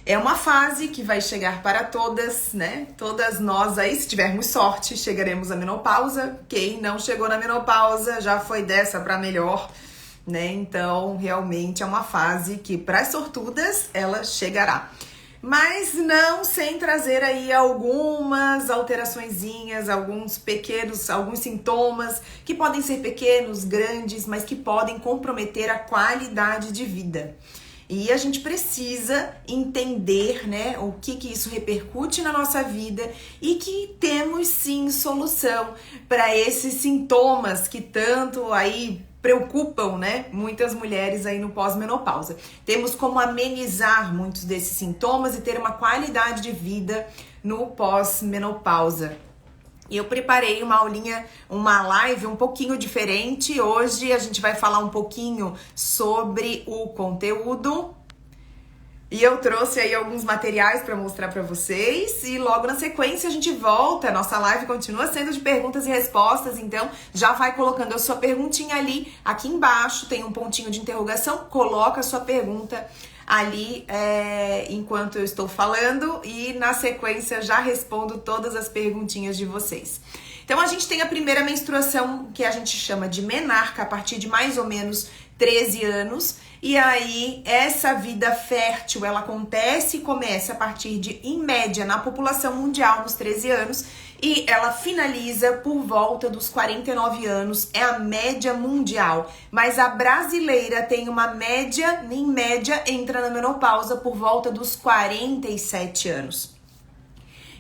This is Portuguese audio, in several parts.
É uma fase que vai chegar para todas, né? Todas nós aí, se tivermos sorte, chegaremos à menopausa. Quem não chegou na menopausa já foi dessa para melhor, né? Então, realmente é uma fase que, para as sortudas, ela chegará. Mas não sem trazer aí algumas alteraçõezinhas, alguns sintomas que podem ser pequenos, grandes, mas que podem comprometer a qualidade de vida. E a gente precisa entender, né, o que isso repercute na nossa vida e que temos sim solução para esses sintomas que tanto aí preocupam, né, muitas mulheres aí no pós-menopausa. Temos como amenizar muitos desses sintomas e ter uma qualidade de vida no pós-menopausa. E eu preparei uma live um pouquinho diferente. Hoje a gente vai falar um pouquinho sobre o conteúdo. E eu trouxe aí alguns materiais para mostrar para vocês. E logo na sequência a gente volta. A nossa live continua sendo de perguntas e respostas. Então já vai colocando a sua perguntinha ali. Aqui embaixo tem um pontinho de interrogação. Coloca a sua pergunta ali enquanto eu estou falando e na sequência já respondo todas as perguntinhas de vocês. Então a gente tem a primeira menstruação que a gente chama de menarca a partir de mais ou menos 13 anos e aí essa vida fértil ela acontece e começa a partir de, em média, na população mundial nos 13 anos e ela finaliza por volta dos 49 anos, é a média mundial, mas a brasileira tem uma média, em média, entra na menopausa por volta dos 47 anos.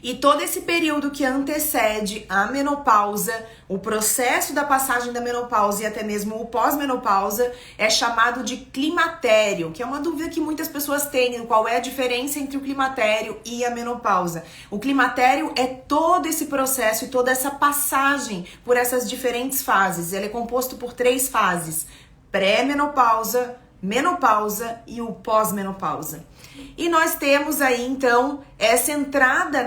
E todo esse período que antecede a menopausa, o processo da passagem da menopausa e até mesmo o pós-menopausa é chamado de climatério, que é uma dúvida que muitas pessoas têm, qual é a diferença entre o climatério e a menopausa. O climatério é todo esse processo e toda essa passagem por essas diferentes fases. Ele é composto por 3 fases: pré-menopausa, menopausa e o pós-menopausa. E nós temos aí, então, essa entrada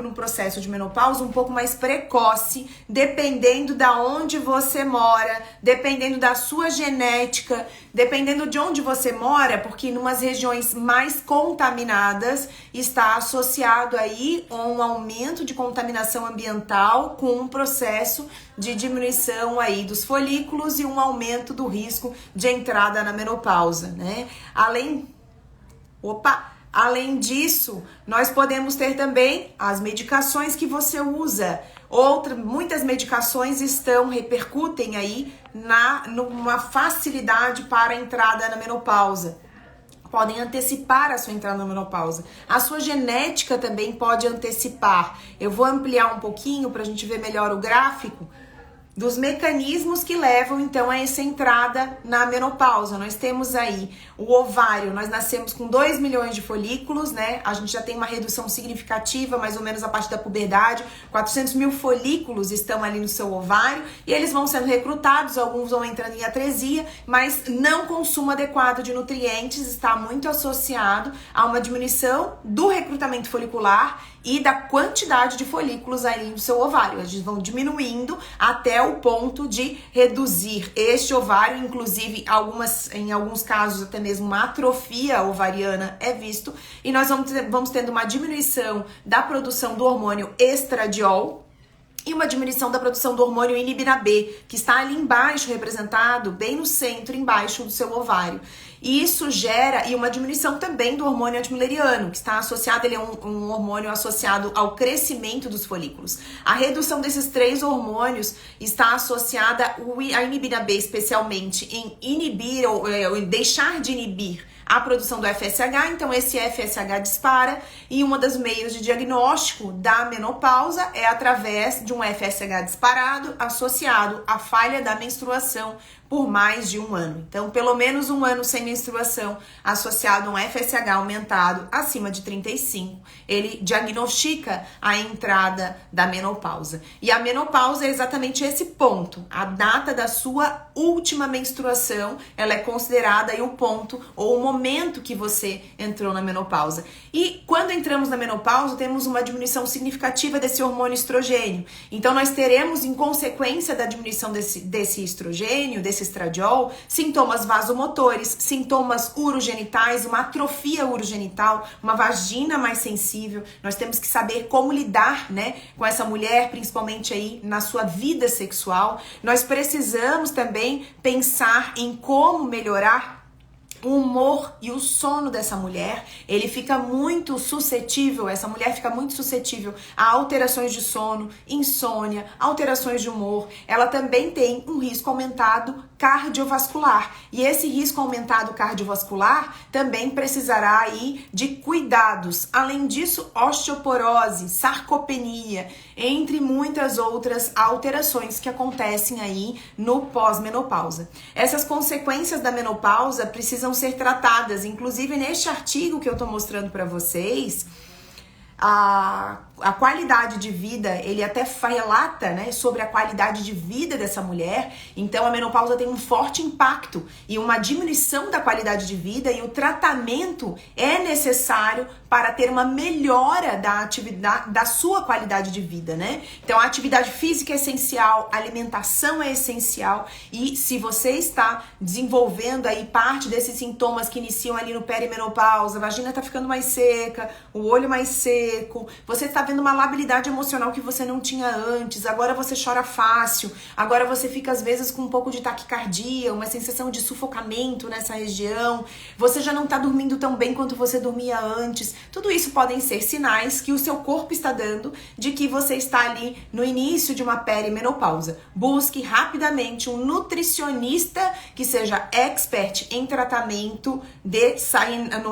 no processo de menopausa um pouco mais precoce, dependendo da onde você mora, dependendo da sua genética, dependendo de onde você mora, porque em umas regiões mais contaminadas está associado aí a um aumento de contaminação ambiental com um processo de diminuição aí dos folículos e um aumento do risco de entrada na menopausa, né? Além disso, nós podemos ter também as medicações que você usa. Muitas medicações repercutem aí numa facilidade para a entrada na menopausa. Podem antecipar a sua entrada na menopausa. A sua genética também pode antecipar. Eu vou ampliar um pouquinho para a gente ver melhor o gráfico dos mecanismos que levam, então, a essa entrada na menopausa. Nós temos aí o ovário, nós nascemos com 2 milhões de folículos, né? A gente já tem uma redução significativa, mais ou menos a partir da puberdade. 400 mil folículos estão ali no seu ovário e eles vão sendo recrutados, alguns vão entrando em atresia, mas não consumo adequado de nutrientes está muito associado a uma diminuição do recrutamento folicular e da quantidade de folículos aí no seu ovário. Eles vão diminuindo até o ponto de reduzir este ovário, inclusive em alguns casos até mesmo uma atrofia ovariana é visto, e nós vamos tendo uma diminuição da produção do hormônio estradiol e uma diminuição da produção do hormônio inibina B, que está ali embaixo representado, bem no centro, embaixo do seu ovário. E isso gera uma diminuição também do hormônio antimileriano, que está associado, ele é um hormônio associado ao crescimento dos folículos. A redução desses 3 hormônios está associada a inibina B, especialmente em inibir ou deixar de inibir a produção do FSH, então esse FSH dispara e um dos meios de diagnóstico da menopausa é através de um FSH disparado associado à falha da menstruação por mais de 1 ano. Então, pelo menos 1 ano sem menstruação associado a um FSH aumentado acima de 35, ele diagnostica a entrada da menopausa. E a menopausa é exatamente esse ponto. A data da sua última menstruação, ela é considerada aí o ponto ou o momento que você entrou na menopausa. E quando entramos na menopausa, temos uma diminuição significativa desse hormônio estrogênio. Então, nós teremos, em consequência da diminuição desse estrogênio, desse desse estradiol, sintomas vasomotores, sintomas urogenitais, uma atrofia urogenital, uma vagina mais sensível. Nós temos que saber como lidar, né, com essa mulher, principalmente aí na sua vida sexual. Nós precisamos também pensar em como melhorar o humor e o sono dessa mulher. Ele fica muito suscetível, essa mulher fica muito suscetível a alterações de sono, insônia, alterações de humor. Ela também tem um risco aumentado cardiovascular. E esse risco aumentado cardiovascular também precisará aí de cuidados. Além disso, osteoporose, sarcopenia, entre muitas outras alterações que acontecem aí no pós-menopausa. Essas consequências da menopausa precisam ser tratadas. Inclusive, neste artigo que eu tô mostrando para vocês, a qualidade de vida, ele até relata, né, sobre a qualidade de vida dessa mulher. Então a menopausa tem um forte impacto e uma diminuição da qualidade de vida, e o tratamento é necessário para ter uma melhora da atividade, da sua qualidade de vida, né? Então a atividade física é essencial, a alimentação é essencial, e se você está desenvolvendo aí parte desses sintomas que iniciam ali no perimenopausa, a vagina tá ficando mais seca, o olho mais seco, você está vendo uma labilidade emocional que você não tinha antes, agora você chora fácil, agora você fica às vezes com um pouco de taquicardia, uma sensação de sufocamento nessa região, você já não tá dormindo tão bem quanto você dormia antes. Tudo isso podem ser sinais que o seu corpo está dando de que você está ali no início de uma perimenopausa. Busque rapidamente um nutricionista que seja expert em tratamento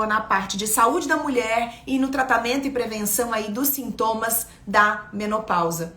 na parte de saúde da mulher e no tratamento e prevenção aí dos sintomas da menopausa.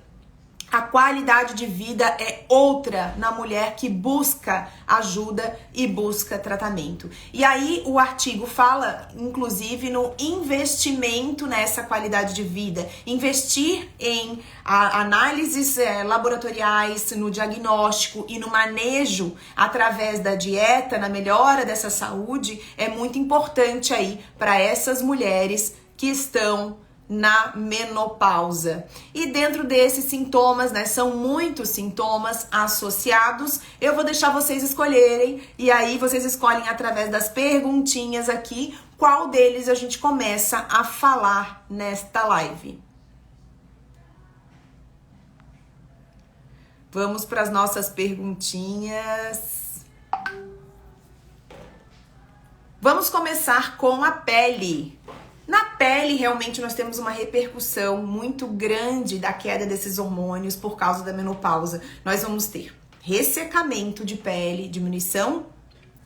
A qualidade de vida é outra na mulher que busca ajuda e busca tratamento. E aí o artigo fala, inclusive, no investimento nessa qualidade de vida. Investir em análises laboratoriais, no diagnóstico e no manejo através da dieta, na melhora dessa saúde, é muito importante aí para essas mulheres que estão na menopausa. E dentro desses sintomas, né, são muitos sintomas associados, eu vou deixar vocês escolherem, e aí vocês escolhem através das perguntinhas aqui, qual deles a gente começa a falar nesta live. Vamos para as nossas perguntinhas. Vamos começar com a pele. Na pele, realmente, nós temos uma repercussão muito grande da queda desses hormônios por causa da menopausa. Nós vamos ter ressecamento de pele, diminuição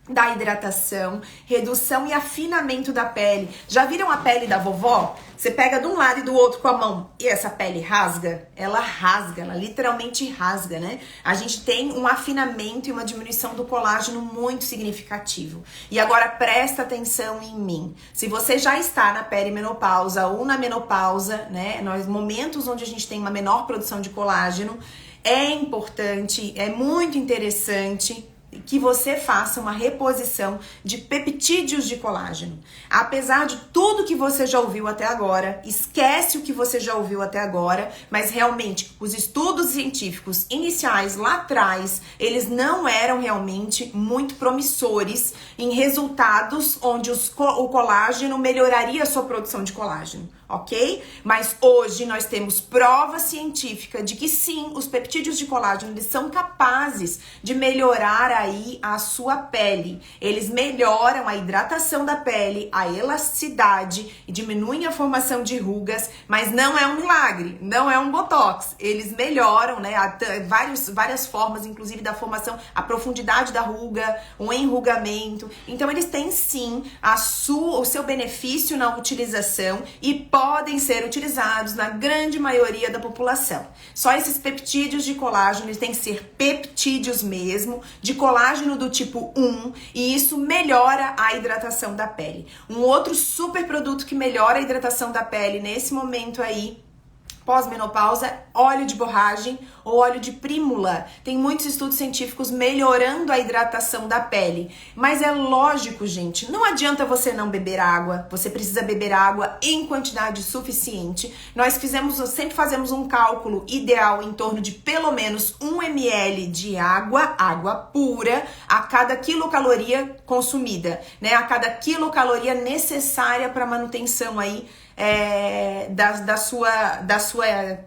da hidratação, redução e afinamento da pele. Já viram a pele da vovó? Você pega de um lado e do outro com a mão e essa pele rasga? Ela rasga, ela literalmente rasga, né? A gente tem um afinamento e uma diminuição do colágeno muito significativo. E agora presta atenção em mim. Se você já está na perimenopausa ou na menopausa, né? Nos momentos onde a gente tem uma menor produção de colágeno, é importante, é muito interessante que você faça uma reposição de peptídeos de colágeno. Apesar de tudo que você já ouviu até agora, esquece o que você já ouviu até agora, mas realmente os estudos científicos iniciais lá atrás, eles não eram realmente muito promissores em resultados onde o colágeno melhoraria a sua produção de colágeno. Ok? Mas hoje nós temos prova científica de que sim, os peptídeos de colágeno, eles são capazes de melhorar aí a sua pele. Eles melhoram a hidratação da pele, a elasticidade e diminuem a formação de rugas, mas não é um milagre, não é um botox. Eles melhoram, né, várias formas, inclusive da formação, a profundidade da ruga, o enrugamento. Então eles têm sim o seu benefício na utilização e podem ser utilizados na grande maioria da população. Só esses peptídeos de colágeno, eles têm que ser peptídeos mesmo, de colágeno do tipo 1, e isso melhora a hidratação da pele. Um outro super produto que melhora a hidratação da pele nesse momento aí pós-menopausa, óleo de borragem ou óleo de prímula. Tem muitos estudos científicos melhorando a hidratação da pele. Mas é lógico, gente, não adianta você não beber água. Você precisa beber água em quantidade suficiente. Nós sempre fazemos um cálculo ideal em torno de pelo menos 1 ml de água pura, a cada quilocaloria consumida, né? A cada quilocaloria necessária para manutenção aí da sua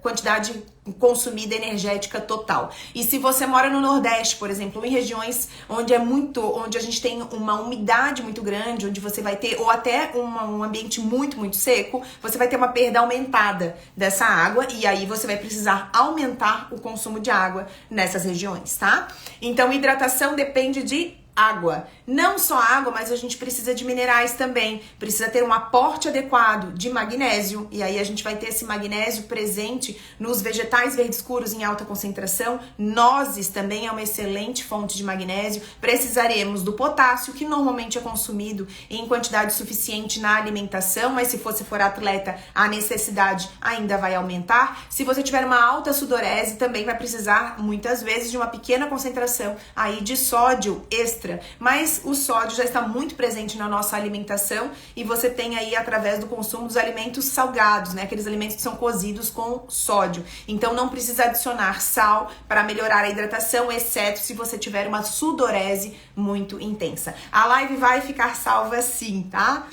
quantidade consumida energética total. E se você mora no Nordeste, por exemplo, em regiões onde a gente tem uma umidade muito grande, onde você vai ter, ou até um ambiente muito, muito seco, você vai ter uma perda aumentada dessa água e aí você vai precisar aumentar o consumo de água nessas regiões, tá? Então, hidratação depende de água. Não só água, mas a gente precisa de minerais também. Precisa ter um aporte adequado de magnésio. E aí a gente vai ter esse magnésio presente nos vegetais verdes escuros em alta concentração. Nozes também é uma excelente fonte de magnésio. Precisaremos do potássio, que normalmente é consumido em quantidade suficiente na alimentação, mas se você for atleta, a necessidade ainda vai aumentar. Se você tiver uma alta sudorese, também vai precisar muitas vezes de uma pequena concentração aí de sódio extra. Mas o sódio já está muito presente na nossa alimentação e você tem aí através do consumo dos alimentos salgados, né? Aqueles alimentos que são cozidos com sódio. Então não precisa adicionar sal para melhorar a hidratação, exceto se você tiver uma sudorese muito intensa. A live vai ficar salva sim, tá?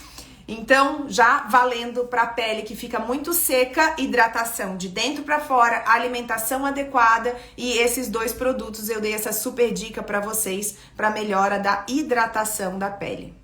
Então, já valendo para a pele que fica muito seca, hidratação de dentro para fora, alimentação adequada e esses 2 produtos eu dei essa super dica para vocês para melhora da hidratação da pele.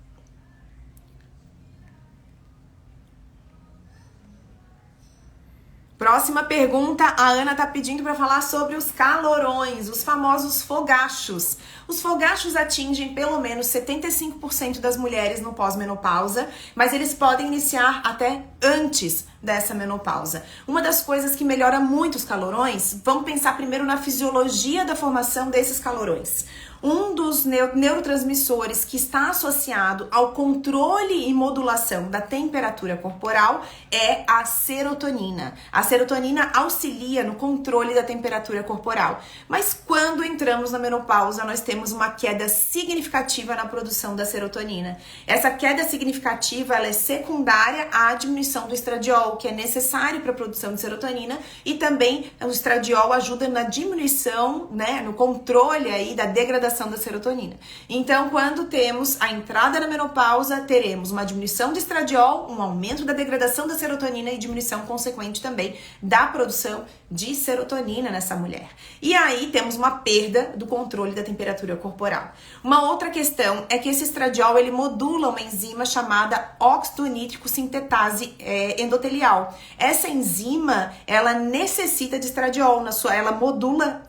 Próxima pergunta, a Ana tá pedindo para falar sobre os calorões, os famosos fogachos. Os fogachos atingem pelo menos 75% das mulheres no pós-menopausa, mas eles podem iniciar até antes dessa menopausa. Uma das coisas que melhora muito os calorões, vamos pensar primeiro na fisiologia da formação desses calorões. Um dos neurotransmissores que está associado ao controle e modulação da temperatura corporal é a serotonina. A serotonina auxilia no controle da temperatura corporal. Mas quando entramos na menopausa, nós temos uma queda significativa na produção da serotonina. Essa queda significativa ela é secundária à diminuição do estradiol, que é necessário para a produção de serotonina, e também o estradiol ajuda na diminuição, né, no controle aí da degradação da serotonina. Então, quando temos a entrada na menopausa, teremos uma diminuição do estradiol, um aumento da degradação da serotonina e diminuição consequente também da produção de serotonina nessa mulher. E aí temos uma perda do controle da temperatura corporal. Uma outra questão é que esse estradiol ele modula uma enzima chamada óxido nítrico sintetase endotelial. Essa enzima, ela necessita de estradiol ela modula,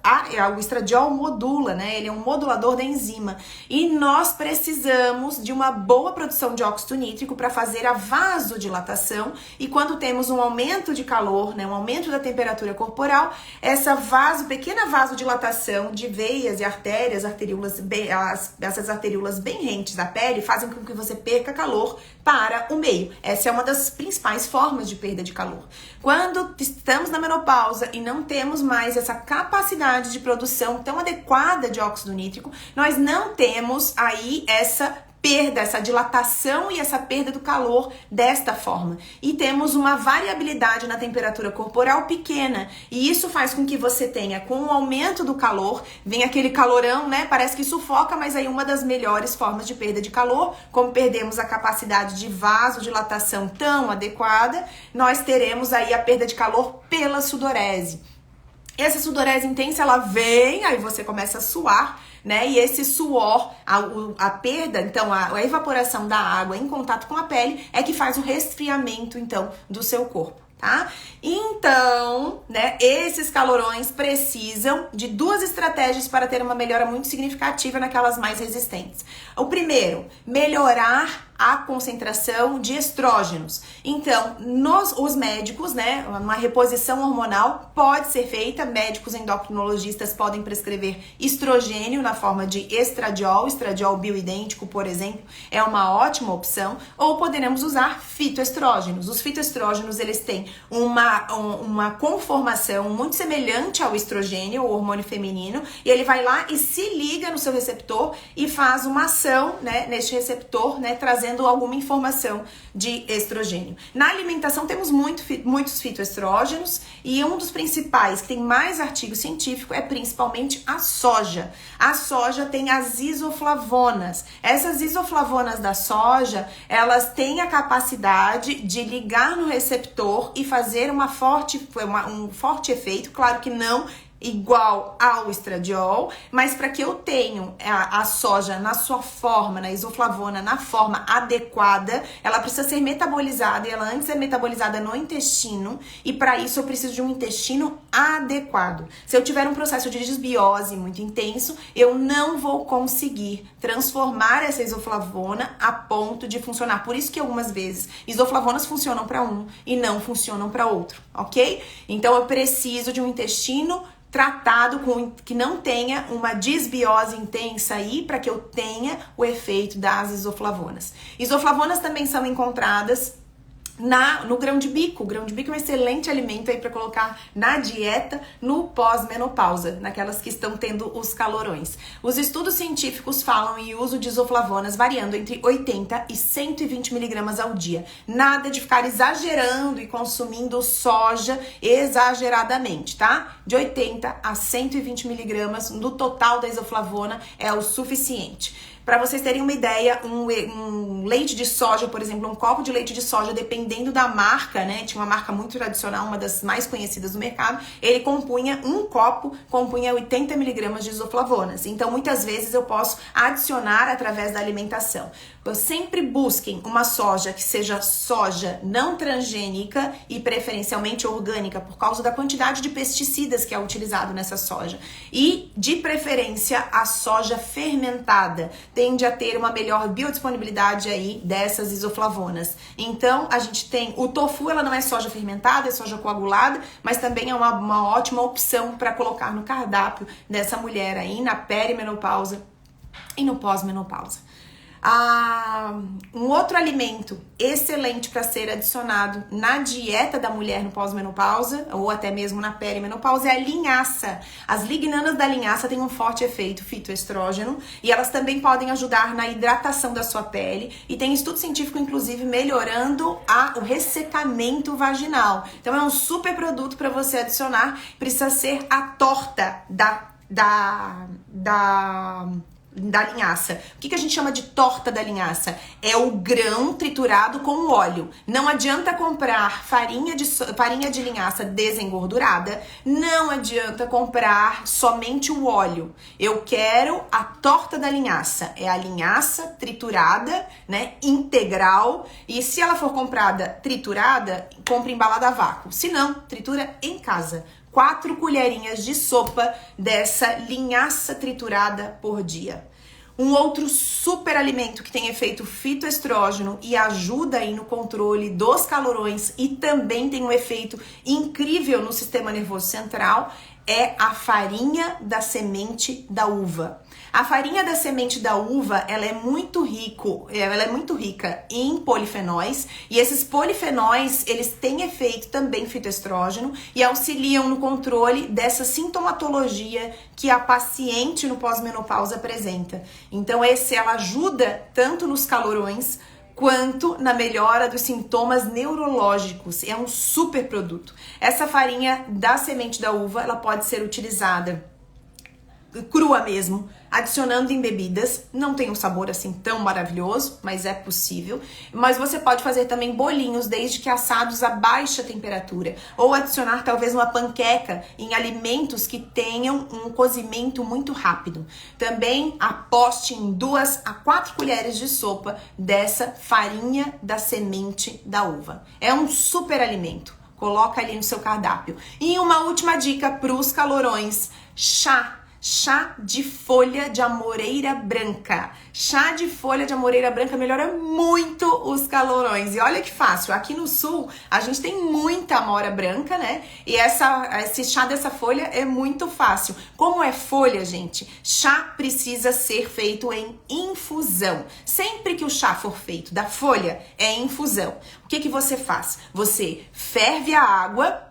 o estradiol modula, né? Ele é um modulador da enzima. E nós precisamos de uma boa produção de óxido nítrico para fazer a vasodilatação. E quando temos um aumento de calor, né, um aumento da temperatura corporal, essa pequena vasodilatação de veias e artérias, essas arteríolas bem rentes da pele, fazem com que você perca calor para o meio. Essa é uma das principais formas de perda de calor. Quando estamos na menopausa e não temos mais essa capacidade de produção tão adequada de óxido nítrico, nós não temos aí essa perda, essa dilatação e essa perda do calor desta forma. E temos uma variabilidade na temperatura corporal pequena. E isso faz com que você tenha, com o aumento do calor, vem aquele calorão, né? Parece que sufoca, mas aí uma das melhores formas de perda de calor, como perdemos a capacidade de vasodilatação tão adequada, nós teremos aí a perda de calor pela sudorese. Essa sudorese intensa, ela vem, aí você começa a suar, né? E esse suor, a perda, então a evaporação da água em contato com a pele é que faz o resfriamento, então, do seu corpo, tá? Então, né, esses calorões precisam de 2 estratégias para ter uma melhora muito significativa naquelas mais resistentes. O primeiro, melhorar a concentração de estrógenos. Então, os médicos, né, uma reposição hormonal pode ser feita, médicos endocrinologistas podem prescrever estrogênio na forma de estradiol bioidêntico, por exemplo, é uma ótima opção, ou poderemos usar fitoestrógenos. Os fitoestrógenos, eles têm uma conformação muito semelhante ao estrogênio, o hormônio feminino, e ele vai lá e se liga no seu receptor e faz uma ação, né, neste receptor, né, trazendo alguma informação de estrogênio. Na alimentação temos muitos fitoestrógenos e um dos principais, que tem mais artigo científico, é principalmente a soja. A soja tem as isoflavonas. Essas isoflavonas da soja, elas têm a capacidade de ligar no receptor e fazer um forte efeito, claro que não igual ao estradiol, mas para que eu tenha a soja na sua forma, na isoflavona, na forma adequada, ela precisa ser metabolizada, e ela antes é metabolizada no intestino, e para isso eu preciso de um intestino adequado. Se eu tiver um processo de desbiose muito intenso, eu não vou conseguir transformar essa isoflavona a ponto de funcionar. Por isso que algumas vezes isoflavonas funcionam para um e não funcionam para outro, ok? Então eu preciso de um intestino tratado que não tenha uma desbiose intensa aí, para que eu tenha o efeito das isoflavonas. Isoflavonas também são encontradas no grão de bico. O grão de bico é um excelente alimento aí para colocar na dieta no pós-menopausa, naquelas que estão tendo os calorões. Os estudos científicos falam em uso de isoflavonas variando entre 80 e 120 miligramas ao dia. Nada de ficar exagerando e consumindo soja exageradamente, tá? De 80 a 120 miligramas no total da isoflavona é o suficiente. Para vocês terem uma ideia, um leite de soja, por exemplo, um copo de leite de soja, dependendo da marca, né? Tinha uma marca muito tradicional, uma das mais conhecidas do mercado, um copo compunha 80 miligramas de isoflavonas. Então, muitas vezes eu posso adicionar através da alimentação. Sempre busquem uma soja que seja soja não transgênica e preferencialmente orgânica, por causa da quantidade de pesticidas que é utilizado nessa soja. E, de preferência, a soja fermentada tende a ter uma melhor biodisponibilidade aí dessas isoflavonas. Então, a gente tem o tofu, ela não é soja fermentada, é soja coagulada, mas também é uma ótima opção para colocar no cardápio dessa mulher aí na perimenopausa e no pós-menopausa. Um outro alimento excelente para ser adicionado na dieta da mulher no pós-menopausa ou até mesmo na perimenopausa é a linhaça. As lignanas da linhaça têm um forte efeito fitoestrógeno e elas também podem ajudar na hidratação da sua pele, e tem estudo científico inclusive melhorando o ressecamento vaginal. Então é um super produto para você adicionar. Precisa ser a torta da linhaça. O que a gente chama de torta da linhaça? É o grão triturado com óleo. Não adianta comprar farinha de linhaça desengordurada, não adianta comprar somente o óleo. Eu quero a torta da linhaça. É a linhaça triturada, né, integral, e se ela for comprada triturada, compre embalada a vácuo. Se não, tritura em casa. 4 colherinhas de sopa dessa linhaça triturada por dia. Um outro super alimento que tem efeito fitoestrógeno e ajuda aí no controle dos calorões e também tem um efeito incrível no sistema nervoso central é a farinha da semente da uva. A farinha da semente da uva, ela é muito rica em polifenóis, e esses polifenóis, eles têm efeito também fitoestrógeno e auxiliam no controle dessa sintomatologia que a paciente no pós-menopausa apresenta. Então ela ajuda tanto nos calorões quanto na melhora dos sintomas neurológicos. É um super produto. Essa farinha da semente da uva, ela pode ser utilizada crua mesmo, adicionando em bebidas. Não tem um sabor assim tão maravilhoso, mas é possível. Mas você pode fazer também bolinhos, desde que assados a baixa temperatura, ou adicionar talvez uma panqueca em alimentos que tenham um cozimento muito rápido. Também aposte em 2 a 4 colheres de sopa dessa farinha da semente da uva. É um super alimento. Coloca ali no seu cardápio. E uma última dica para os calorões: chá. Chá de folha de amoreira branca. Chá de folha de amoreira branca melhora muito os calorões. E olha que fácil, aqui no sul a gente tem muita amora branca, né? E esse chá dessa folha é muito fácil. Como é folha, gente, chá precisa ser feito em infusão. Sempre que o chá for feito da folha, é em infusão. O que você faz? Você ferve a água.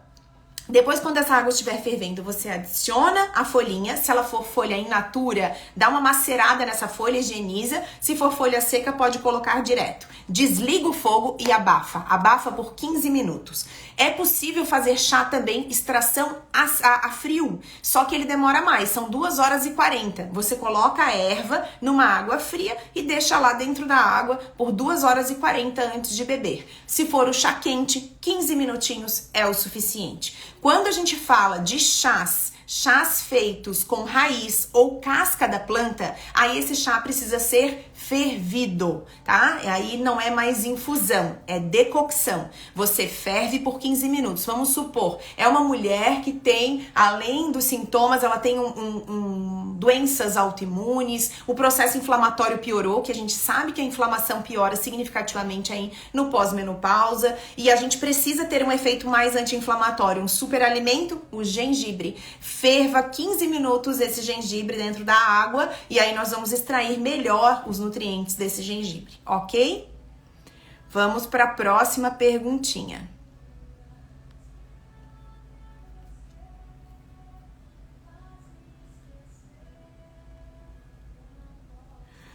Depois, quando essa água estiver fervendo, você adiciona a folhinha. Se ela for folha in natura, dá uma macerada nessa folha, higieniza. Se for folha seca, pode colocar direto. Desliga o fogo e abafa. Abafa por 15 minutos. É possível fazer chá também, extração a frio, só que ele demora mais, são 2 horas e 40. Você coloca a erva numa água fria e deixa lá dentro da água por 2 horas e 40 antes de beber. Se for o chá quente, 15 minutinhos é o suficiente. Quando a gente fala de chás feitos com raiz ou casca da planta, aí esse chá precisa ser fervido, tá? E aí não é mais infusão, é decocção. Você ferve por 15 minutos. Vamos supor, é uma mulher que tem, além dos sintomas, ela tem doenças autoimunes, o processo inflamatório piorou, que a gente sabe que a inflamação piora significativamente aí no pós-menopausa, e a gente precisa ter um efeito mais anti-inflamatório, um superalimento, o gengibre. Ferva 15 minutos esse gengibre dentro da água e aí nós vamos extrair melhor os nutrientes desse gengibre, ok? Vamos para a próxima perguntinha.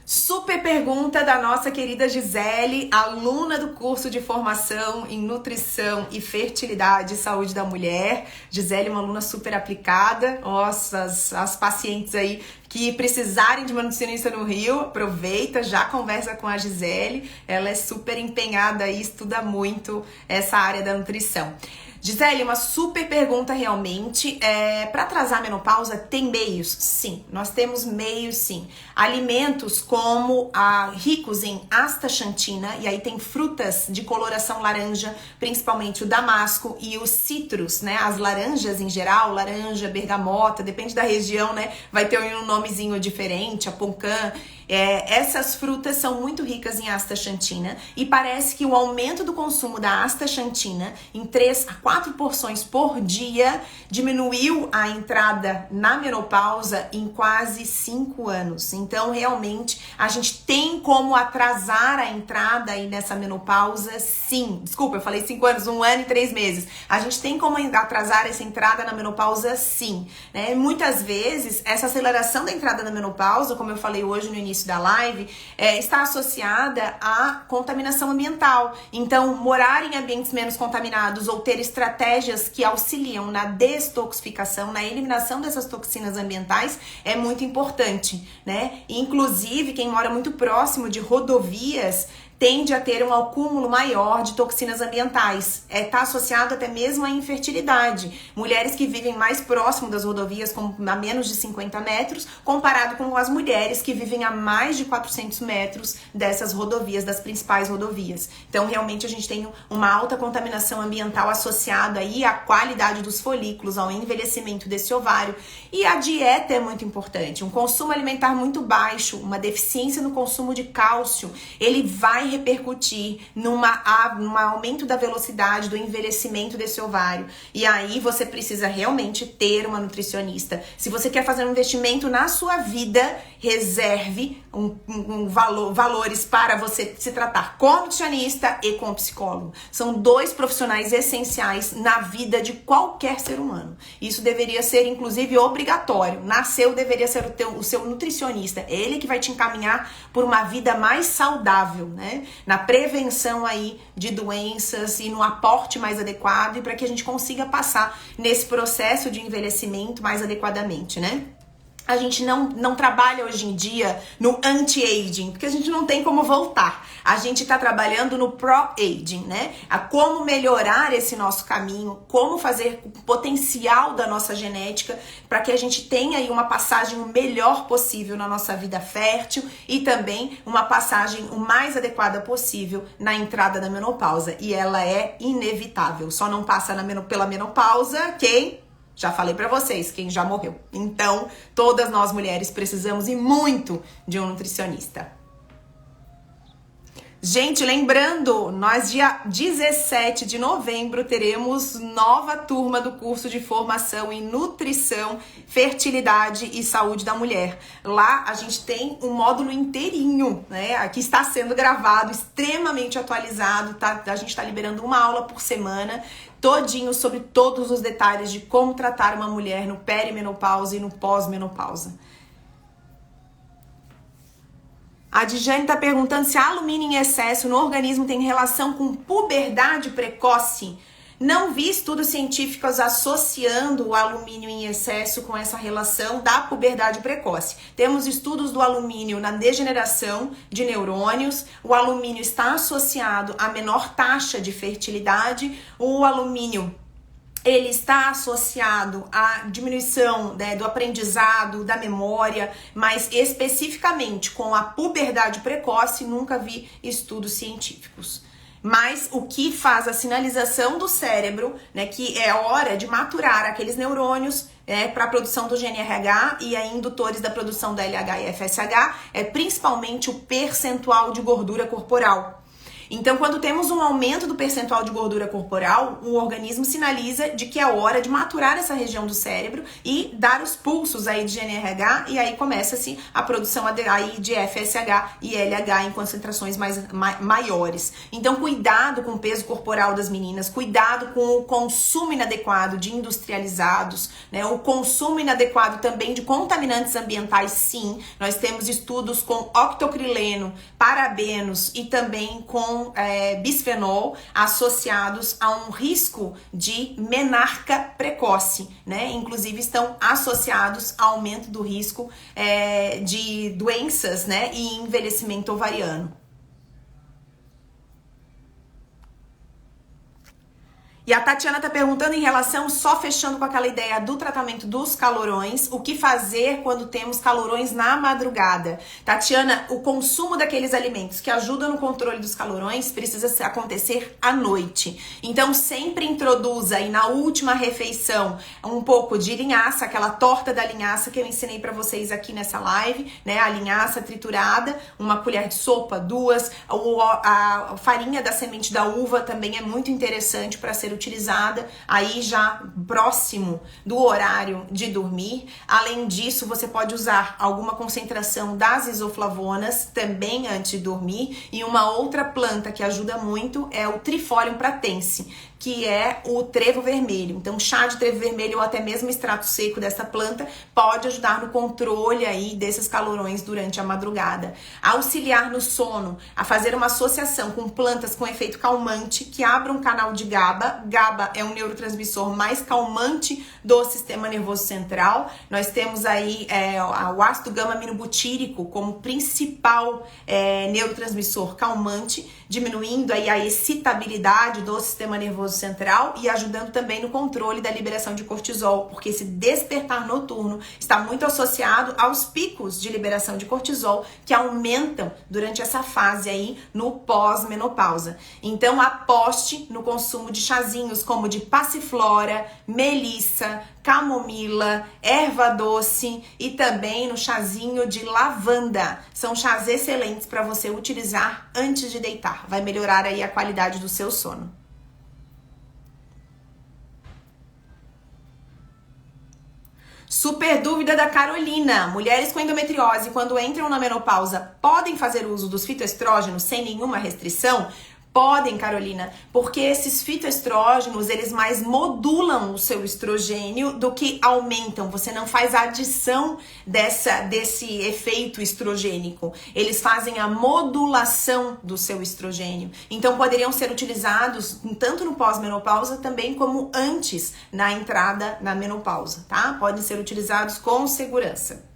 Super pergunta da nossa querida Gisele, aluna do curso de formação em nutrição e fertilidade e saúde da mulher. Gisele é uma aluna super aplicada. Nossa, as pacientes aí que precisarem de uma nutricionista no Rio, aproveita, já conversa com a Gisele. Ela é super empenhada e estuda muito essa área da nutrição. Gisele, uma super pergunta realmente. Para atrasar a menopausa, tem meios? Sim, nós temos meios sim. Alimentos como ricos em astaxantina, e aí tem frutas de coloração laranja, principalmente o damasco e os citros, né? As laranjas em geral, laranja, bergamota, depende da região, né? Vai ter um nomezinho diferente, a poncã. Essas frutas são muito ricas em astaxantina e parece que o aumento do consumo da astaxantina em 3 a 4 porções por dia diminuiu a entrada na menopausa em quase 5 anos. Então, realmente, a gente tem como atrasar a entrada aí nessa menopausa, sim. Desculpa, eu falei 5 anos, 1 ano e 3 meses. A gente tem como atrasar essa entrada na menopausa, sim. Né? Muitas vezes, essa aceleração da entrada na menopausa, como eu falei hoje no início da live, está associada à contaminação ambiental. Então, morar em ambientes menos contaminados ou ter estratégias que auxiliam na detoxificação, na eliminação dessas toxinas ambientais é muito importante, né? Inclusive, quem mora muito próximo de rodovias tende a ter um acúmulo maior de toxinas ambientais. Está associado até mesmo à infertilidade. Mulheres que vivem mais próximo das rodovias, como a menos de 50 metros, comparado com as mulheres que vivem a mais de 400 metros dessas rodovias, das principais rodovias. Então, realmente, a gente tem uma alta contaminação ambiental associada aí à qualidade dos folículos, ao envelhecimento desse ovário. E a dieta é muito importante. Um consumo alimentar muito baixo, uma deficiência no consumo de cálcio, ele vai repercutir num aumento da velocidade do envelhecimento desse ovário. E aí você precisa realmente ter uma nutricionista. Se você quer fazer um investimento na sua vida, reserve valores para você se tratar com nutricionista e com psicólogo. São 2 profissionais essenciais na vida de qualquer ser humano. Isso deveria ser, inclusive, obrigatório. Nasceu, deveria ser o seu nutricionista. Ele que vai te encaminhar por uma vida mais saudável, né? Na prevenção aí de doenças e no aporte mais adequado e para que a gente consiga passar nesse processo de envelhecimento mais adequadamente, né? A gente não trabalha hoje em dia no anti-aging, porque a gente não tem como voltar. A gente tá trabalhando no pro-aging, né? A como melhorar esse nosso caminho, como fazer o potencial da nossa genética para que a gente tenha aí uma passagem o melhor possível na nossa vida fértil e também uma passagem o mais adequada possível na entrada da menopausa. E ela é inevitável. Só não passa pela menopausa quem Já falei pra vocês, quem já morreu. Então, todas nós mulheres precisamos e muito de um nutricionista. Gente, lembrando, nós dia 17 de novembro teremos nova turma do curso de formação em nutrição, fertilidade e saúde da mulher. Lá a gente tem um módulo inteirinho, né? Aqui está sendo gravado, extremamente atualizado, tá? A gente está liberando uma aula por semana, todinho sobre todos os detalhes de como tratar uma mulher no perimenopausa e no pós-menopausa. A Dijane tá perguntando se alumínio em excesso no organismo tem relação com puberdade precoce. Não vi estudos científicos associando o alumínio em excesso com essa relação da puberdade precoce. Temos estudos do alumínio na degeneração de neurônios, o alumínio está associado a menor taxa de fertilidade, o alumínio ele está associado à diminuição, né, do aprendizado, da memória, mas especificamente com a puberdade precoce, nunca vi estudos científicos. Mas o que faz a sinalização do cérebro, né, que é hora de maturar aqueles neurônios para a produção do GNRH e aí indutores da produção da LH e FSH, é principalmente o percentual de gordura corporal. Então, quando temos um aumento do percentual de gordura corporal, o organismo sinaliza de que é hora de maturar essa região do cérebro e dar os pulsos aí de GNRH e aí começa-se a produção aí de FSH e LH em concentrações maiores. Então, cuidado com o peso corporal das meninas, cuidado com o consumo inadequado de industrializados, né? O consumo inadequado também de contaminantes ambientais, sim. Nós temos estudos com octocrileno, parabenos e também com bisfenol associados a um risco de menarca precoce, né? Inclusive estão associados ao aumento do risco de doenças, né? E envelhecimento ovariano. E a Tatiana tá perguntando em relação, só fechando com aquela ideia do tratamento dos calorões, o que fazer quando temos calorões na madrugada. Tatiana, o consumo daqueles alimentos que ajudam no controle dos calorões precisa acontecer à noite. Então sempre introduza aí na última refeição um pouco de linhaça, aquela torta da linhaça que eu ensinei pra vocês aqui nessa live, né? A linhaça triturada, uma colher de sopa, 2, a farinha da semente da uva também é muito interessante para ser utilizada aí já próximo do horário de dormir. Além disso, você pode usar alguma concentração das isoflavonas também antes de dormir. E uma outra planta que ajuda muito é o Trifolium pratense, que é o trevo vermelho. Então, chá de trevo vermelho ou até mesmo extrato seco dessa planta pode ajudar no controle aí desses calorões durante a madrugada. Auxiliar no sono, a fazer uma associação com plantas com efeito calmante que abram um canal de GABA. GABA é um neurotransmissor mais calmante do sistema nervoso central. Nós temos aí o ácido gama-aminobutírico como principal neurotransmissor calmante, diminuindo aí a excitabilidade do sistema nervoso central e ajudando também no controle da liberação de cortisol, porque esse despertar noturno está muito associado aos picos de liberação de cortisol que aumentam durante essa fase aí no pós-menopausa. Então aposte no consumo de chazinhos como de passiflora, melissa, camomila, erva doce e também no chazinho de lavanda. São chás excelentes para você utilizar antes de deitar. Vai melhorar aí a qualidade do seu sono. Super dúvida da Carolina. Mulheres com endometriose, quando entram na menopausa, podem fazer uso dos fitoestrógenos sem nenhuma restrição? Podem, Carolina, porque esses fitoestrógenos, eles mais modulam o seu estrogênio do que aumentam. Você não faz a adição desse efeito estrogênico. Eles fazem a modulação do seu estrogênio. Então, poderiam ser utilizados tanto no pós-menopausa também como antes na entrada na menopausa, tá? Podem ser utilizados com segurança.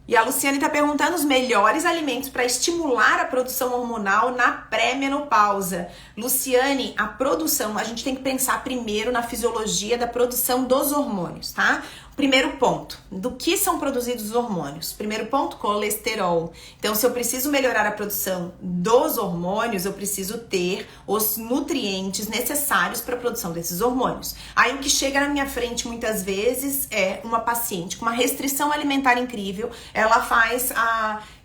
E a Luciane está perguntando os melhores alimentos para estimular a produção hormonal na pré-menopausa. Luciane, a produção, a gente tem que pensar primeiro na fisiologia da produção dos hormônios, tá? Primeiro ponto, do que são produzidos os hormônios? Primeiro ponto, colesterol. Então, se eu preciso melhorar a produção dos hormônios, eu preciso ter os nutrientes necessários para a produção desses hormônios. Aí, o que chega na minha frente muitas vezes é uma paciente com uma restrição alimentar incrível, ela faz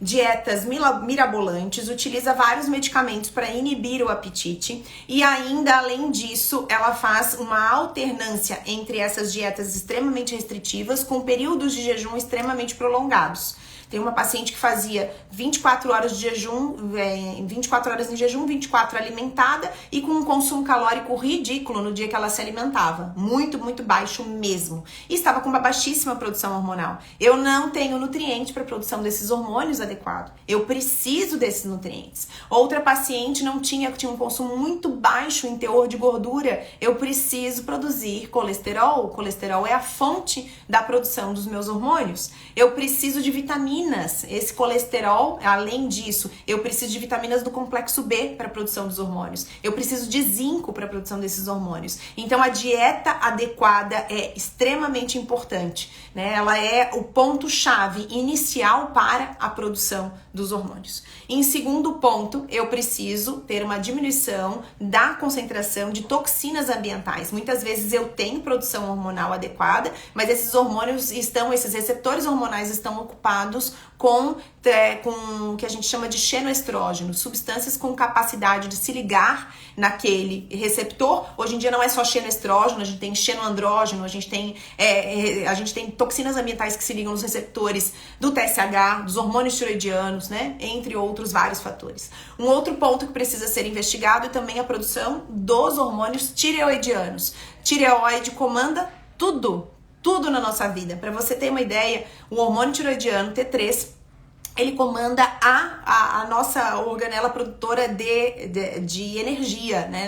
dietas mirabolantes, utiliza vários medicamentos para inibir o apetite e ainda, além disso, ela faz uma alternância entre essas dietas extremamente restritivas com períodos de jejum extremamente prolongados. Tem uma paciente que fazia 24 horas de jejum, 24 horas em jejum, 24 alimentada e com um consumo calórico ridículo no dia que ela se alimentava. Muito, muito baixo mesmo. E estava com uma baixíssima produção hormonal. Eu não tenho nutriente para a produção desses hormônios adequado. Eu preciso desses nutrientes. Outra paciente tinha um consumo muito baixo em teor de gordura. Eu preciso produzir colesterol. O colesterol é a fonte da produção dos meus hormônios. Eu preciso de vitaminas. Esse colesterol, além disso, eu preciso de vitaminas do complexo B para a produção dos hormônios. Eu preciso de zinco para a produção desses hormônios. Então, a dieta adequada é extremamente importante, né? Ela é o ponto-chave inicial para a produção dos hormônios. Em segundo ponto, eu preciso ter uma diminuição da concentração de toxinas ambientais. Muitas vezes eu tenho produção hormonal adequada, mas esses receptores hormonais estão ocupados com o que a gente chama de xenoestrógeno, substâncias com capacidade de se ligar naquele receptor. Hoje em dia não é só xenoestrógeno, a gente tem xenoandrógeno, a gente tem toxinas ambientais que se ligam nos receptores do TSH, dos hormônios tiroidianos, né? Entre outros vários fatores. Um outro ponto que precisa ser investigado é também a produção dos hormônios tireoidianos. Tireoide comanda tudo na nossa vida. Para você ter uma ideia, o hormônio tiroidiano T3, ele comanda a nossa organela produtora de energia, né?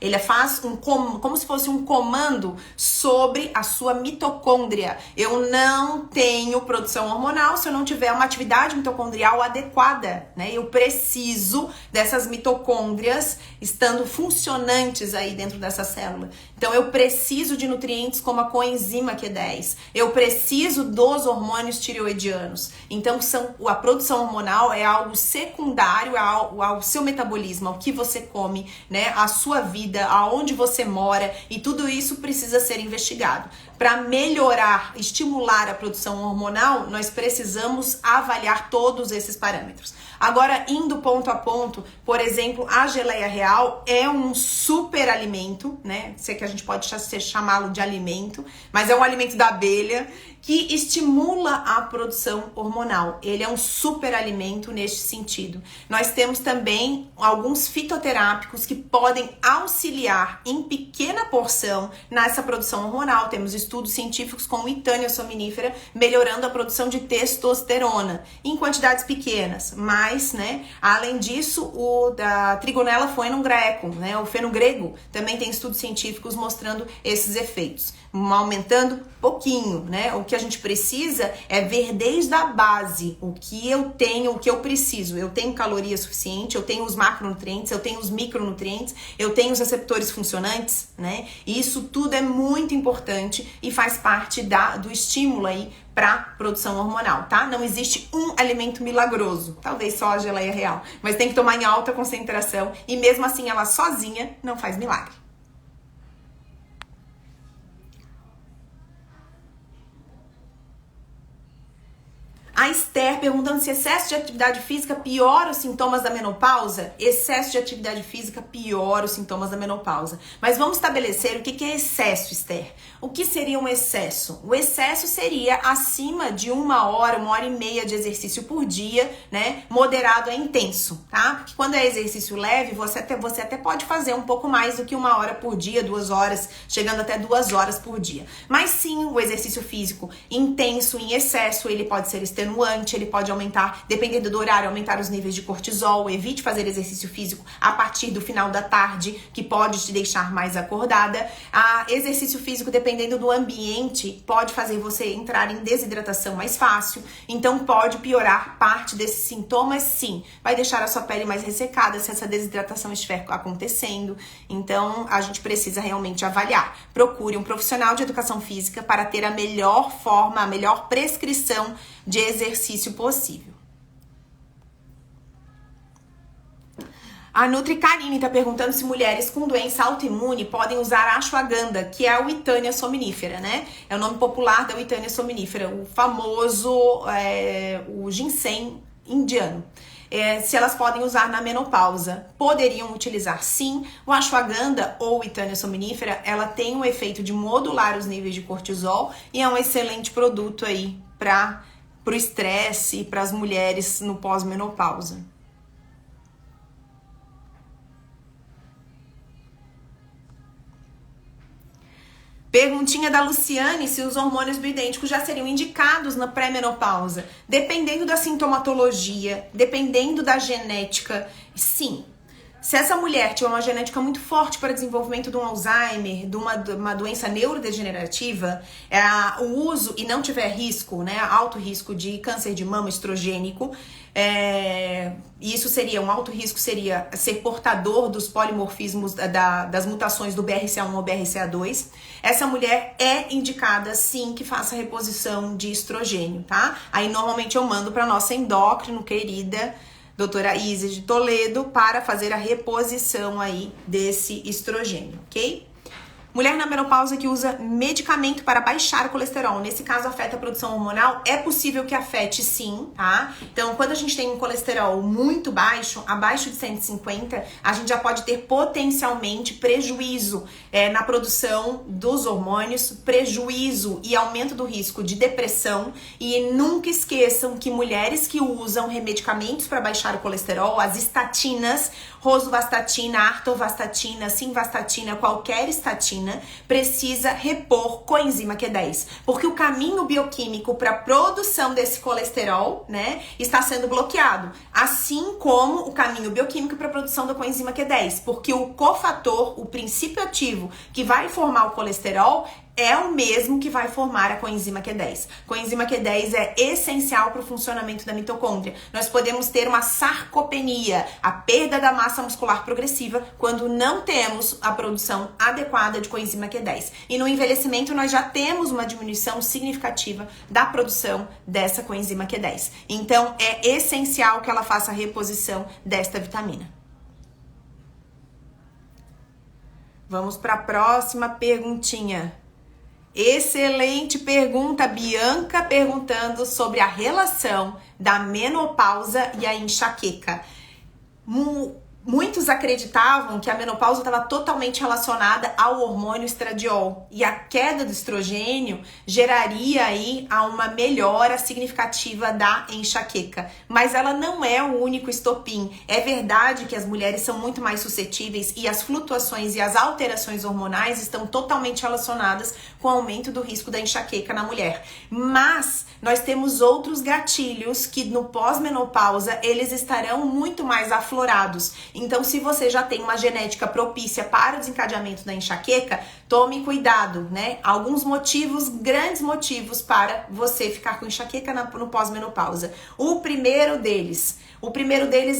Ele faz como se fosse um comando sobre a sua mitocôndria. Eu não tenho produção hormonal se eu não tiver uma atividade mitocondrial adequada, né? Eu preciso dessas mitocôndrias estando funcionantes aí dentro dessa célula. Então, eu preciso de nutrientes como a coenzima Q10. Eu preciso dos hormônios tireoidianos. Então, a produção hormonal é algo secundário ao seu metabolismo, ao que você come, né? A sua vida, aonde você mora, e tudo isso precisa ser investigado. Para melhorar, estimular a produção hormonal, nós precisamos avaliar todos esses parâmetros. Agora, indo ponto a ponto, por exemplo, a geleia real é um super alimento, né? Sei que a gente pode chamá-lo de alimento, mas é um alimento da abelha que estimula a produção hormonal. Ele é um super alimento neste sentido. Nós temos também alguns fitoterápicos que podem auxiliar em pequena porção nessa produção hormonal. Temos estudos científicos com Withania sominífera melhorando a produção de testosterona em quantidades pequenas, mas, né, além disso, da Trigonella phoenon greco, né, o fenogrego, também tem estudos científicos mostrando esses efeitos, aumentando pouquinho, né? O que a gente precisa é ver desde a base o que eu tenho, o que eu preciso. Eu tenho caloria suficiente, eu tenho os macronutrientes, eu tenho os micronutrientes, eu tenho os receptores funcionantes, né? E isso tudo é muito importante e faz parte do estímulo aí para produção hormonal, tá? Não existe um alimento milagroso, talvez só a geleia real, mas tem que tomar em alta concentração e mesmo assim ela sozinha não faz milagre. A Esther perguntando se excesso de atividade física piora os sintomas da menopausa. Excesso de atividade física piora os sintomas da menopausa. Mas vamos estabelecer o que é excesso, Esther. O que seria um excesso? O excesso seria acima de 1 hora, 1h30 de exercício por dia, né? Moderado a intenso, tá? Porque quando é exercício leve, você até pode fazer um pouco mais do que 1 hora por dia, 2 horas, chegando até 2 horas por dia. Mas sim, o exercício físico intenso, em excesso, ele pode ser extenuante, extenuante, ele pode aumentar, dependendo do horário, aumentar os níveis de cortisol. Evite fazer exercício físico a partir do final da tarde, que pode te deixar mais acordada. Exercício físico, dependendo do ambiente, pode fazer você entrar em desidratação mais fácil. Então, pode piorar parte desses sintomas, sim. Vai deixar a sua pele mais ressecada se essa desidratação estiver acontecendo. Então, a gente precisa realmente avaliar. Procure um profissional de educação física para ter a melhor forma, a melhor prescrição de exercício possível. A Nutri Karine está perguntando se mulheres com doença autoimune podem usar ashwagandha, que é a Withania sominífera, né? É o nome popular da Withania sominífera, o famoso o ginseng indiano. Se elas podem usar na menopausa. Poderiam utilizar, sim. O ashwagandha ou Withania sominífera, ela tem o efeito de modular os níveis de cortisol e é um excelente produto aí para o estresse e para as mulheres no pós-menopausa. Perguntinha da Luciane, se os hormônios bioidênticos já seriam indicados na pré-menopausa. Dependendo da sintomatologia, dependendo da genética, sim. Se essa mulher tiver uma genética muito forte para desenvolvimento de um Alzheimer, de uma doença neurodegenerativa, o uso e não tiver risco, né, alto risco de câncer de mama estrogênico, isso seria, um alto risco seria ser portador dos polimorfismos das mutações do BRCA1 ou BRCA2. Essa mulher é indicada, sim, que faça reposição de estrogênio, tá? Aí, normalmente, eu mando para nossa endócrino querida, doutora Isis de Toledo, para fazer a reposição aí desse estrogênio, ok? Mulher na menopausa que usa medicamento para baixar o colesterol, nesse caso afeta a produção hormonal, é possível que afete sim, tá? Então, quando a gente tem um colesterol muito baixo, abaixo de 150, a gente já pode ter potencialmente prejuízo na produção dos hormônios, prejuízo e aumento do risco de depressão. E nunca esqueçam que mulheres que usam medicamentos para baixar o colesterol, as estatinas, rosuvastatina, atorvastatina, simvastatina, qualquer estatina, precisa repor coenzima Q10, porque o caminho bioquímico para a produção desse colesterol, né, está sendo bloqueado, assim como o caminho bioquímico para a produção da coenzima Q10, porque o cofator, o princípio ativo que vai formar o colesterol, é o mesmo que vai formar a coenzima Q10. Coenzima Q10 é essencial para o funcionamento da mitocôndria. Nós podemos ter uma sarcopenia, a perda da massa muscular progressiva, quando não temos a produção adequada de coenzima Q10. E no envelhecimento nós já temos uma diminuição significativa da produção dessa coenzima Q10. Então é essencial que ela faça a reposição desta vitamina. Vamos para a próxima perguntinha. Excelente pergunta, Bianca perguntando sobre a relação da menopausa e a enxaqueca. Muitos acreditavam que a menopausa estava totalmente relacionada ao hormônio estradiol e a queda do estrogênio geraria aí uma melhora significativa da enxaqueca, mas ela não é o único estopim. É verdade que as mulheres são muito mais suscetíveis e as flutuações e as alterações hormonais estão totalmente relacionadas com o aumento do risco da enxaqueca na mulher, mas nós temos outros gatilhos que no pós-menopausa eles estarão muito mais aflorados. Então, se você já tem uma genética propícia para o desencadeamento da enxaqueca, tome cuidado, né? Alguns motivos, grandes motivos para você ficar com enxaqueca no pós-menopausa. O primeiro deles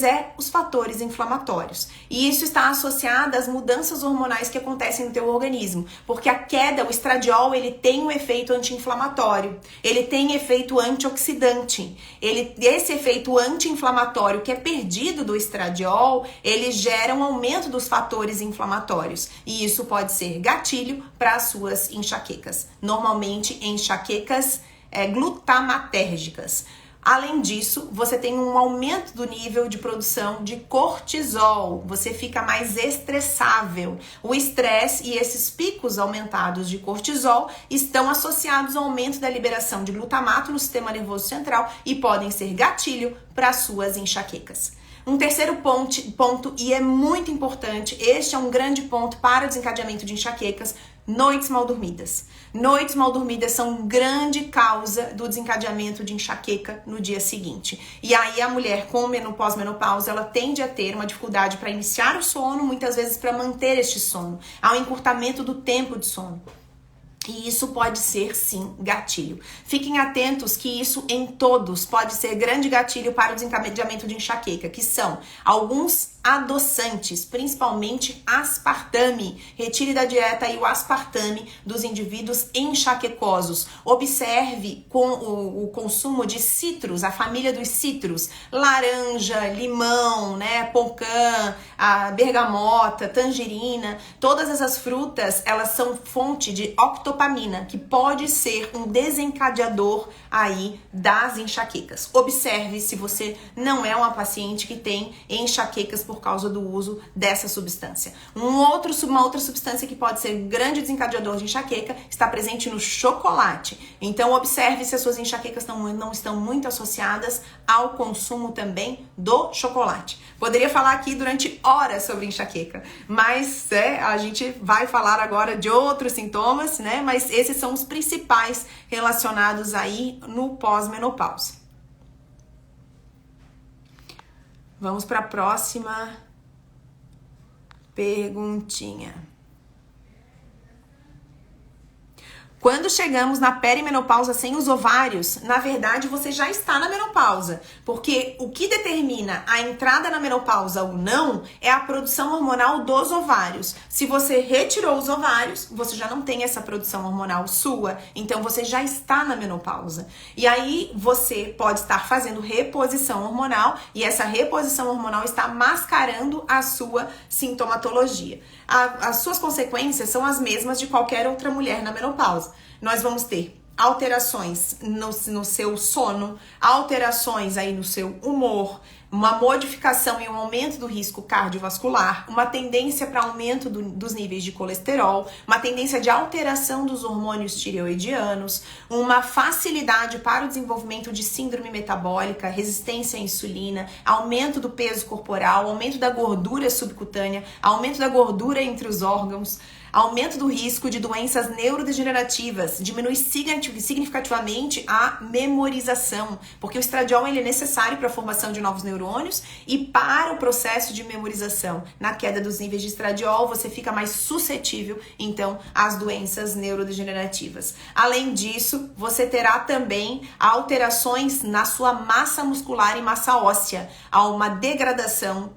é os fatores inflamatórios. E isso está associado às mudanças hormonais que acontecem no teu organismo. Porque a queda, o estradiol, ele tem um efeito anti-inflamatório. Ele tem efeito antioxidante. Esse efeito anti-inflamatório que é perdido do estradiol, ele gera um aumento dos fatores inflamatórios. E isso pode ser gatilho para as suas enxaquecas. Normalmente, enxaquecas glutamatérgicas. Além disso, você tem um aumento do nível de produção de cortisol, você fica mais estressável. O estresse e esses picos aumentados de cortisol estão associados ao aumento da liberação de glutamato no sistema nervoso central e podem ser gatilho para suas enxaquecas. Um terceiro ponto, e é muito importante, este é um grande ponto para o desencadeamento de enxaquecas: noites mal dormidas. Noites mal dormidas são grande causa do desencadeamento de enxaqueca no dia seguinte. E aí a mulher com pós-menopausa, ela tende a ter uma dificuldade para iniciar o sono, muitas vezes para manter este sono. Há um encurtamento do tempo de sono. E isso pode ser, sim, gatilho. Fiquem atentos que isso em todos pode ser grande gatilho para o desencadeamento de enxaqueca, que são alguns adoçantes, principalmente aspartame. Retire da dieta aí o aspartame dos indivíduos enxaquecosos. Observe com o consumo de citros, a família dos citros, laranja, limão, né, pocã, a bergamota, tangerina. Todas essas frutas, elas são fonte de octopamina, que pode ser um desencadeador aí das enxaquecas. Observe se você não é uma paciente que tem enxaquecas por causa do uso dessa substância. Uma outra substância que pode ser grande desencadeador de enxaqueca está presente no chocolate. Então observe se as suas enxaquecas não estão muito associadas ao consumo também do chocolate. Poderia falar aqui durante horas sobre enxaqueca, mas a gente vai falar agora de outros sintomas, né? Mas esses são os principais relacionados aí no pós-menopausa. Vamos para a próxima perguntinha. Quando chegamos na perimenopausa sem os ovários, na verdade você já está na menopausa, porque o que determina a entrada na menopausa ou não é a produção hormonal dos ovários. Se você retirou os ovários, você já não tem essa produção hormonal sua, então você já está na menopausa. E aí você pode estar fazendo reposição hormonal e essa reposição hormonal está mascarando a sua sintomatologia. As suas consequências são as mesmas de qualquer outra mulher na menopausa. Nós vamos ter alterações no seu sono, alterações aí no seu humor, uma modificação e um aumento do risco cardiovascular, uma tendência para aumento dos níveis de colesterol, uma tendência de alteração dos hormônios tireoidianos, uma facilidade para o desenvolvimento de síndrome metabólica, resistência à insulina, aumento do peso corporal, aumento da gordura subcutânea, aumento da gordura entre os órgãos, aumento do risco de doenças neurodegenerativas, diminui significativamente a memorização, porque o estradiol ele é necessário para a formação de novos neurônios e para o processo de memorização. Na queda dos níveis de estradiol, você fica mais suscetível, então, às doenças neurodegenerativas. Além disso, você terá também alterações na sua massa muscular e massa óssea. Há uma degradação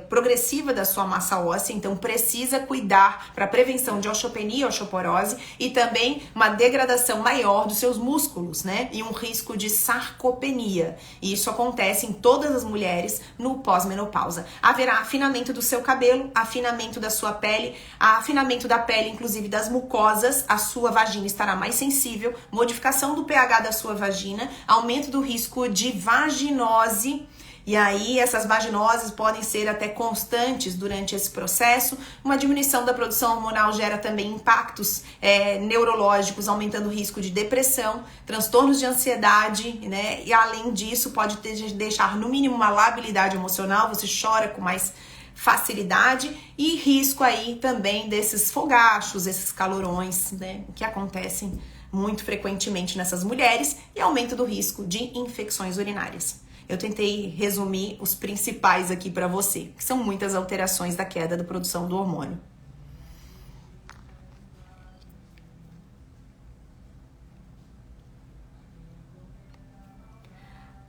progressiva da sua massa óssea, então precisa cuidar para prevenção de osteopenia e osteoporose e também uma degradação maior dos seus músculos, né? E um risco de sarcopenia. E isso acontece em todas as mulheres no pós-menopausa. Haverá afinamento do seu cabelo, afinamento da sua pele, afinamento da pele, inclusive das mucosas, a sua vagina estará mais sensível, modificação do pH da sua vagina, aumento do risco de vaginose. E aí essas vaginoses podem ser até constantes durante esse processo. Uma diminuição da produção hormonal gera também impactos neurológicos, aumentando o risco de depressão, transtornos de ansiedade, né? E além disso pode deixar no mínimo uma labilidade emocional, você chora com mais facilidade e risco aí também desses fogachos, esses calorões, né? Que acontecem muito frequentemente nessas mulheres e aumento do risco de infecções urinárias. Eu tentei resumir os principais aqui para você, que são muitas alterações da queda da produção do hormônio.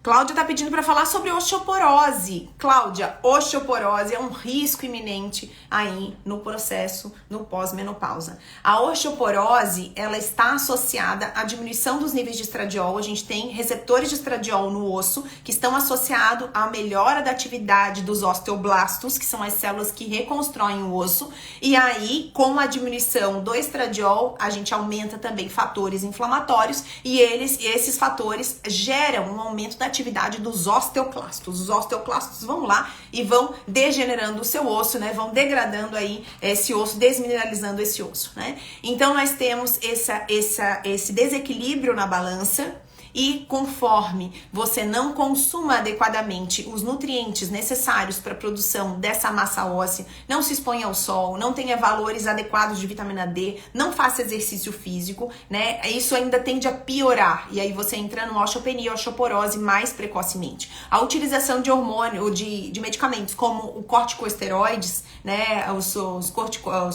Cláudia tá pedindo para falar sobre osteoporose. Cláudia, osteoporose é um risco iminente aí no processo, no pós-menopausa. A osteoporose, ela está associada à diminuição dos níveis de estradiol. A gente tem receptores de estradiol no osso que estão associados à melhora da atividade dos osteoblastos, que são as células que reconstroem o osso. E aí, com a diminuição do estradiol, a gente aumenta também fatores inflamatórios e esses fatores geram um aumento da atividade dos osteoclastos. Os osteoclastos vão lá e vão degenerando o seu osso, né? Vão degradando aí esse osso, desmineralizando esse osso, né? Então nós temos esse desequilíbrio na balança e conforme você não consuma adequadamente os nutrientes necessários para a produção dessa massa óssea, não se exponha ao sol, não tenha valores adequados de vitamina D, não faça exercício físico, né? Isso ainda tende a piorar e aí você entra numa osteopenia, osteoporose mais precocemente. A utilização de hormônio, de medicamentos como o corticosteroides, né? Os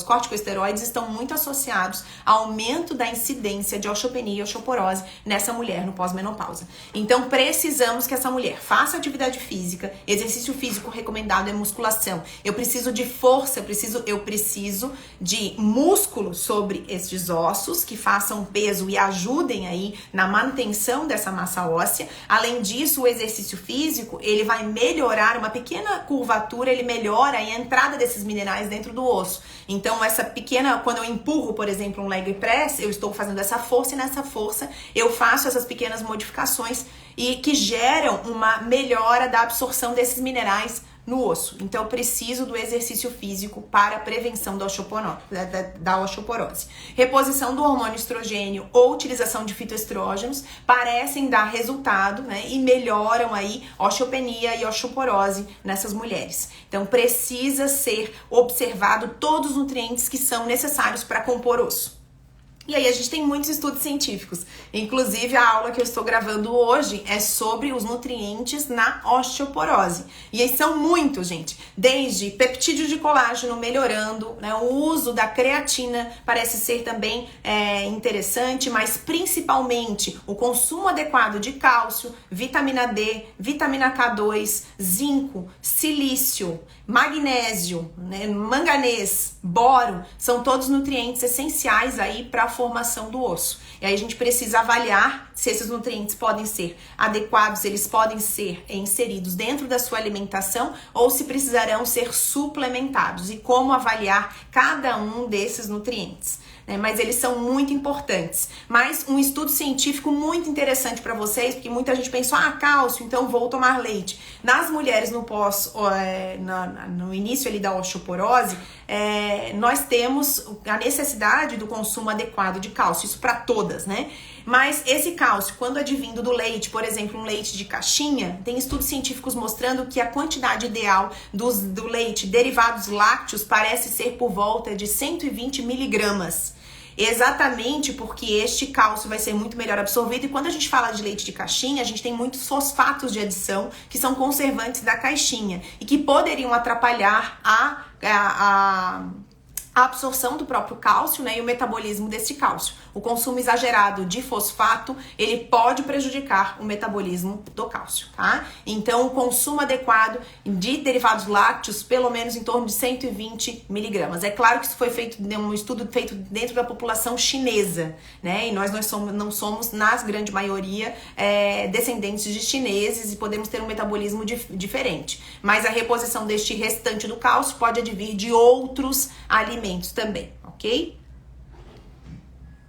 corticosteroides estão muito associados ao aumento da incidência de osteopenia e osteoporose nessa mulher no pós-menopausa. Então precisamos que essa mulher faça atividade física, exercício físico recomendado é musculação. Eu preciso de força, eu preciso de músculo sobre estes ossos que façam peso e ajudem aí na manutenção dessa massa óssea. Além disso, o exercício físico, ele vai melhorar uma pequena curvatura, ele melhora a entrada desses minerais dentro do osso. Então, essa pequena, quando eu empurro, por exemplo, um leg press, eu estou fazendo essa força e nessa força eu faço essas pequenas modificações e que geram uma melhora da absorção desses minerais no osso. Então, eu preciso do exercício físico para a prevenção da osteoporose. Reposição do hormônio estrogênio ou utilização de fitoestrógenos parecem dar resultado, né, e melhoram aí osteopenia e osteoporose nessas mulheres. Então, precisa ser observado todos os nutrientes que são necessários para compor osso. E aí a gente tem muitos estudos científicos. Inclusive a aula que eu estou gravando hoje é sobre os nutrientes na osteoporose. E aí são muitos, gente. Desde peptídeo de colágeno melhorando, né? O uso da creatina parece ser também interessante, mas principalmente o consumo adequado de cálcio, vitamina D, vitamina K2, zinco, silício, magnésio, né? Manganês, boro, são todos nutrientes essenciais aí para a formação do osso. E aí a gente precisa avaliar se esses nutrientes podem ser adequados, eles podem ser inseridos dentro da sua alimentação ou se precisarão ser suplementados e como avaliar cada um desses nutrientes. Mas eles são muito importantes. Mas um estudo científico muito interessante para vocês, porque muita gente pensa, cálcio, então vou tomar leite. Nas mulheres no início ali da osteoporose, nós temos a necessidade do consumo adequado de cálcio, isso para todas, né? Mas esse cálcio, quando advindo do leite, por exemplo, um leite de caixinha, tem estudos científicos mostrando que a quantidade ideal do leite, derivados lácteos, parece ser por volta de 120 miligramas. Exatamente porque este cálcio vai ser muito melhor absorvido e quando a gente fala de leite de caixinha, a gente tem muitos fosfatos de adição que são conservantes da caixinha e que poderiam atrapalhar a absorção do próprio cálcio, né, e o metabolismo desse cálcio. O consumo exagerado de fosfato, ele pode prejudicar o metabolismo do cálcio, tá? Então, o consumo adequado de derivados lácteos, pelo menos em torno de 120 miligramas. É claro que isso foi feito, um estudo feito dentro da população chinesa, né? E nós não somos, na grande maioria, descendentes de chineses e podemos ter um metabolismo diferente. Mas a reposição deste restante do cálcio pode advir de outros alimentos também, ok?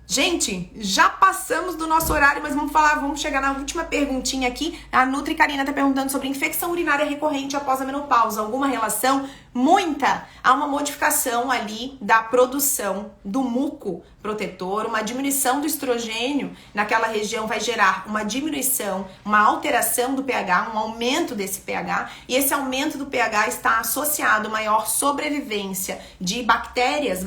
Gente, já passamos do nosso horário, mas vamos chegar na última perguntinha aqui. A Nutri Karina tá perguntando sobre infecção urinária recorrente após a menopausa. Alguma relação? Muita! Há uma modificação ali da produção do muco protetor, uma diminuição do estrogênio naquela região vai gerar uma diminuição, uma alteração do pH, um aumento desse pH, e esse aumento do pH está associado a maior sobrevivência de bactérias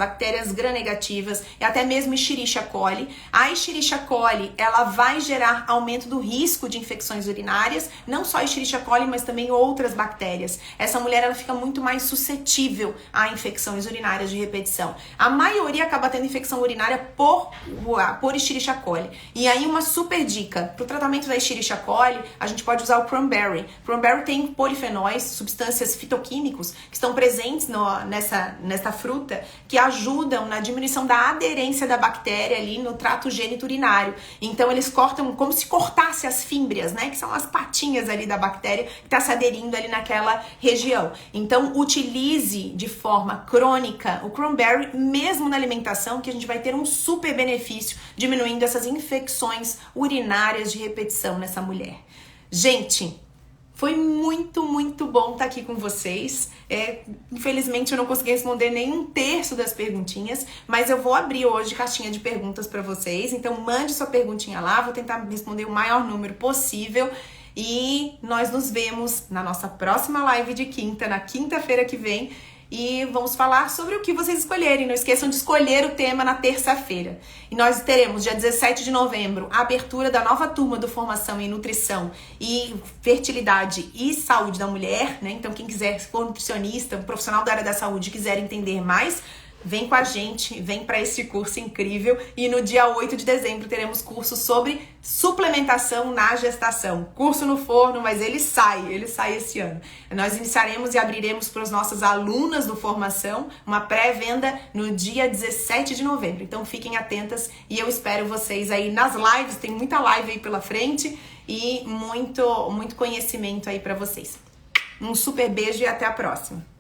gram-negativas e até mesmo Escherichia coli. A Escherichia coli, ela vai gerar aumento do risco de infecções urinárias, não só Escherichia coli, mas também outras bactérias. Essa mulher, ela fica muito mais suscetível a infecções urinárias de repetição. A maioria acaba tendo infecção urinária por Escherichia coli. E aí uma super dica, para o tratamento da Escherichia coli, a gente pode usar o cranberry. Cranberry tem polifenóis, substâncias fitoquímicos que estão presentes nessa fruta, que ajudam na diminuição da aderência da bactéria ali no trato geniturinário. Então eles cortam como se cortasse as fímbrias, né? Que são as patinhas ali da bactéria que está se aderindo ali naquela região. Então utilize de forma crônica o cranberry, mesmo na alimentação, que a gente vai ter um super benefício diminuindo essas infecções urinárias de repetição nessa mulher. Gente, foi muito, muito bom estar aqui aqui com vocês. Infelizmente eu não consegui responder nem um terço das perguntinhas, mas eu vou abrir hoje caixinha de perguntas para vocês. Então mande sua perguntinha lá, vou tentar responder o maior número possível. E nós nos vemos na nossa próxima live de quinta, na quinta-feira que vem. E vamos falar sobre o que vocês escolherem. Não esqueçam de escolher o tema na terça-feira. E nós teremos, dia 17 de novembro, a abertura da nova turma do Formação em Nutrição e Fertilidade e Saúde da Mulher, né? Então, quem quiser, se for nutricionista, um profissional da área da saúde, quiser entender mais, vem com a gente, vem para esse curso incrível. E no dia 8 de dezembro teremos curso sobre suplementação na gestação. Curso no forno, mas ele sai esse ano. Nós iniciaremos e abriremos para as nossas alunas do Formação uma pré-venda no dia 17 de novembro. Então fiquem atentas e eu espero vocês aí nas lives. Tem muita live aí pela frente e muito conhecimento aí para vocês. Um super beijo e até a próxima.